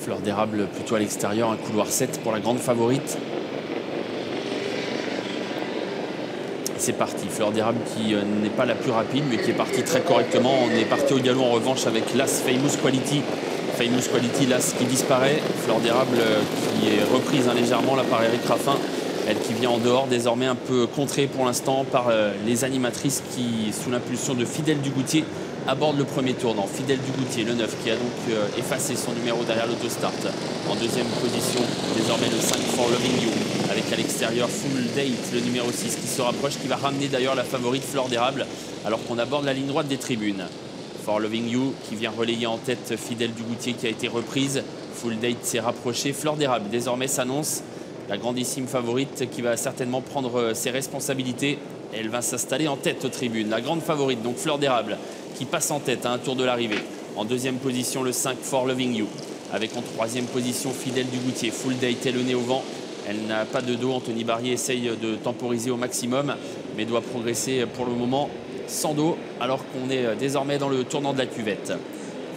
Fleur d'érable plutôt à l'extérieur, un couloir 7 pour la grande favorite. C'est parti, Fleur d'érable qui n'est pas la plus rapide mais qui est partie très correctement. On est parti au galop en revanche avec l'As Famous Quality. Famous Quality, l'As qui disparaît. Fleur d'érable qui est reprise légèrement là par Eric Raffin. Elle qui vient en dehors, désormais un peu contrée pour l'instant par les animatrices qui, sous l'impulsion de Fidèle Dugoutier, abordent le premier tournant. Fidèle Dugoutier, le 9, qui a donc effacé son numéro derrière l'autostart. En deuxième position, désormais le 5 For Loving You, avec à l'extérieur Full Date, le numéro 6, qui se rapproche, qui va ramener d'ailleurs la favorite Fleur d'érable, alors qu'on aborde la ligne droite des tribunes. For Loving You, qui vient relayer en tête Fidèle Dugoutier, qui a été reprise. Full Date s'est rapproché. Fleur d'érable, désormais s'annonce la grandissime favorite qui va certainement prendre ses responsabilités. Elle va s'installer en tête aux tribunes. La grande favorite, donc Fleur d'érable, qui passe en tête à un tour de l'arrivée. En deuxième position, le 5 For Loving You. Avec en troisième position, Fidèle Dugoutier. Full Date est le nez au vent. Elle n'a pas de dos. Anthony Barrier essaye de temporiser au maximum, mais doit progresser pour le moment sans dos, alors qu'on est désormais dans le tournant de la cuvette.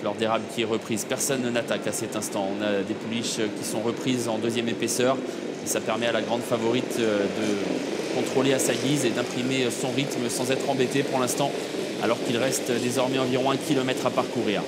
Fleur d'érable qui est reprise. Personne n'attaque à cet instant. On a des pouliches qui sont reprises en deuxième épaisseur. Et ça permet à la grande favorite de contrôler à sa guise et d'imprimer son rythme sans être embêté pour l'instant, alors qu'il reste désormais environ 1 km à parcourir.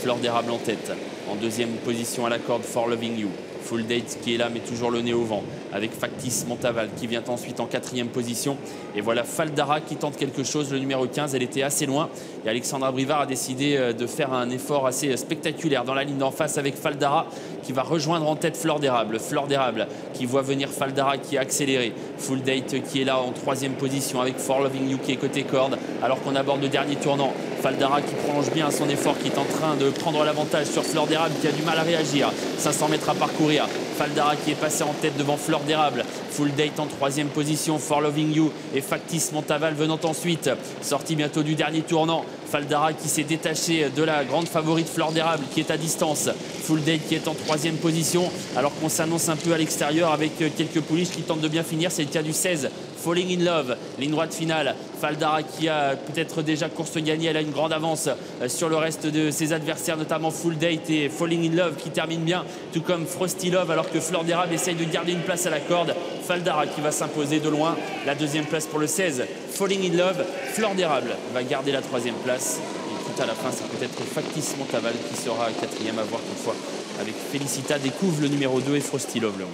Fleur d'érable en tête. En deuxième position à la corde, For Loving You. Full Date qui est là mais toujours le nez au vent, avec Factice Montaval qui vient ensuite en quatrième position. Et voilà Faldara qui tente quelque chose, le numéro 15. Elle était assez loin et Alexandra Brivard a décidé de faire un effort assez spectaculaire dans la ligne d'en face avec Faldara qui va rejoindre en tête Fleur d'érable. Fleur d'érable qui voit venir Faldara qui a accéléré. Full Date qui est là en troisième position avec For Loving You qui est côté corde, alors qu'on aborde le dernier tournant. Faldara qui prolonge bien son effort, qui est en train de prendre l'avantage sur Fleur d'érable qui a du mal à réagir. 500 mètres à parcourir. Faldara qui est passé en tête devant Fleur d'érable. Full Date en troisième position. For Loving You et Factice Montaval venant ensuite. Sortie bientôt du dernier tournant. Faldara qui s'est détaché de la grande favorite Fleur d'érable qui est à distance. Full Date qui est en troisième position, alors qu'on s'annonce un peu à l'extérieur avec quelques pouliches qui tentent de bien finir. C'est le cas du 16. Falling in Love, ligne droite finale. Faldara qui a peut-être déjà course gagnée, elle a une grande avance sur le reste de ses adversaires, notamment Full Date et Falling in Love qui termine bien, tout comme Frosty Love, alors que Fleur d'érable essaye de garder une place à la corde. Faldara qui va s'imposer de loin, la deuxième place pour le 16, Falling in Love. Fleur d'érable va garder la troisième place. Et tout à la fin, c'est peut-être Factice Montaval qui sera quatrième, à voir toutefois avec Félicita Découvre le numéro 2 et Frosty Love le 11.